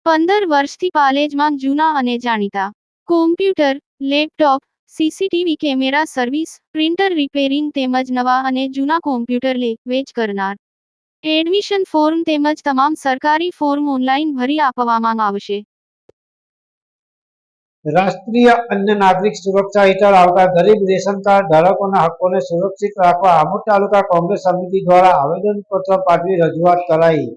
15 વર્ષથી પાલેજમાં જૂના અને જાણીતા computer, laptop, CCTV camera service, printer repairing તેમજ નવા અને જૂના કોમ્પ્યુટર લે-વેચ કરનાર. એડમિશન ફોર્મ તેમજ તમામ સરકારી ફોર્મ ઓનલાઈન ભરી આપવામાં આવશે. રાષ્ટ્રીય અન્ન નાગરિક સુરક્ષા હેઠળ આવતા ગરીબ રેશન કાર્ડ ધારકોના હકોને સુરક્ષિત રાખવા આમોદ તાલુકા કોંગ્રેસ સમિતિ દ્વારા આવેદનપત્ર પાઠવી રજૂઆત કરાઈ.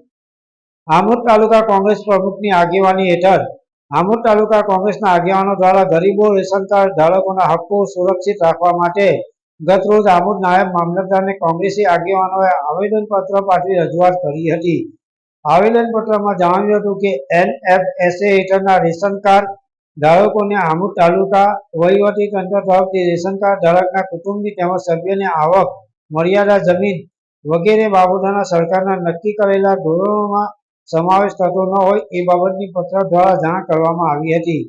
આમોદ તાલુકા કોંગ્રેસ પ્રમુખની આગેવાની હેઠળ આમોદ તાલુકા કોંગ્રેસના આગેવાનો દ્વારા ગરીબો રેશન કાર્ડ ધારકોના હકો સુરક્ષિત રાખવા માટે ગત રોજ આમોદ નાયબ મામલતદારને કોંગ્રેસી આગેવાનોએ આવેદનપત્ર પાઠવી રજૂઆત કરી હતી. આવેદનપત્રમાં જણાવ્યું હતું કે NFSA હેઠળના રેશન કાર્ડ ધારકોને આમોદ તાલુકા વહીવટી તંત્ર તરફથી રેશન કાર્ડ ધારકના કુટુંબની તેમજ સભ્યની આવક, મર્યાદા, જમીન વગેરે બાબતોના સરકારના નક્કી કરેલા ધોરણોમાં સમાવેશ થતો ન હોય એ બાબતની પત્ર દ્વારા જાણ કરવામાં આવી હતી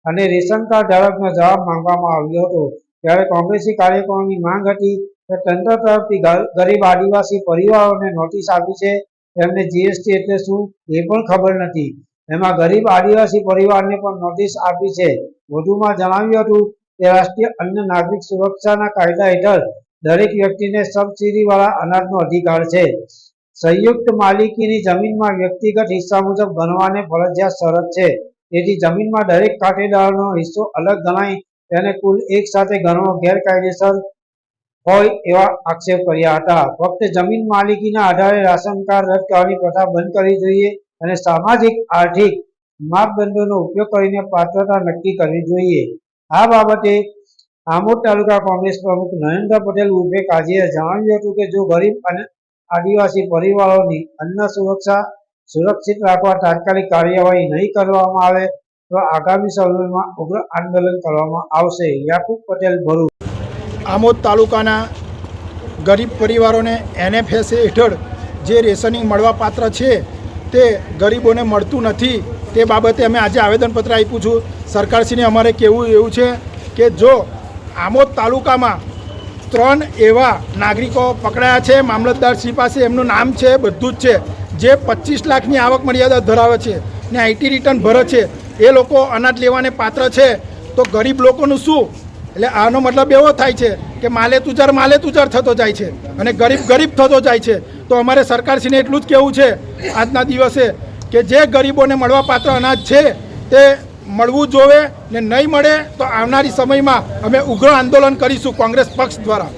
અને રેશન કાર્ડ ધારકનો જવાબ માંગવામાં આવ્યો હતો. ત્યારે કોંગ્રેસી કાર્યકરોની માંગ હતી કે તંત્ર તરફથી ગરીબ આદિવાસી પરિવારોને નોટિસ આપી છે, તેમને જીએસટી એટલે શું એ પણ ખબર નથી. એમાં ગરીબ આદિવાસી પરિવારને પણ નોટિસ આપી છે. વધુમાં જણાવ્યું હતું કે રાષ્ટ્રીય અન્ન નાગરિક સુરક્ષાના કાયદા હેઠળ દરેક વ્યક્તિને સબસિડીવાળા અનાજનો અધિકાર છે. સંયુક્ત માલિકીની જમીનમાં વ્યક્તિગત હિસ્સા મુજબ ગણવાને ફરજિયાત શરત છે. તેથી જમીનમાં દરેક ખાતેદારનો હિસ્સો અલગ ગણાય તેને કુલ એક સાથે ગણવો ગેરકાયદેસર હોય એવા આક્ષેપ કર્યા હતા. ફક્ત જમીન માલિકીના આધારે રાશન કાર્ડ રદ કરવાની પ્રથા બંધ કરવી જોઈએ અને સામાજિક આર્થિક માપદંડોનો ઉપયોગ કરીને પાત્રતા નક્કી કરવી જોઈએ. આ બાબતે આમોદ તાલુકા કોંગ્રેસ પ્રમુખ નરેન્દ્ર પટેલ ઉર્ફે કાજીએ જણાવ્યું હતું કે જો ગરીબ અને આદિવાસી પરિવારોની અન્ન સુરક્ષા સુરક્ષિત રાખવા તાત્કાલિક કાર્યવાહી નહીં કરવામાં આવે તો આગામી સમયમાં ઉગ્ર આંદોલન કરવામાં આવશે. યાકુબ પટેલ, ભરૂચ. આમોદ તાલુકાના ગરીબ પરિવારોને NFSA હેઠળ જે રેશનિંગ મળવાપાત્ર છે તે ગરીબોને મળતું નથી. તે બાબતે અમે આજે આવેદનપત્ર આપ્યું છું. સરકારશ્રીને અમારે કહેવું એવું છે કે જો આમોદ તાલુકામાં 3 એવા નાગરિકો પકડાયા છે, મામલતદારશ્રી પાસે એમનું નામ છે, બધું જ છે, જે 25 લાખની આવક મર્યાદા ધરાવે છે ને IT રિટર્ન ભરે છે. એ લોકો અનાજ લેવાને પાત્ર છે તો ગરીબ લોકોનું શું? એટલે આનો મતલબ એવો થાય છે કે માલે તુજાર થતો જાય છે અને ગરીબ થતો જાય છે. તો અમારે સરકારશ્રીને એટલું જ કહેવું છે આજના દિવસે કે જે ગરીબોને મળવાપાત્ર અનાજ છે તે મળવું જોવે ને નહીં મળે તો આવનારી સમયમાં અમે ઉગ્ર આંદોલન કરીશું કોંગ્રેસ પક્ષ દ્વારા.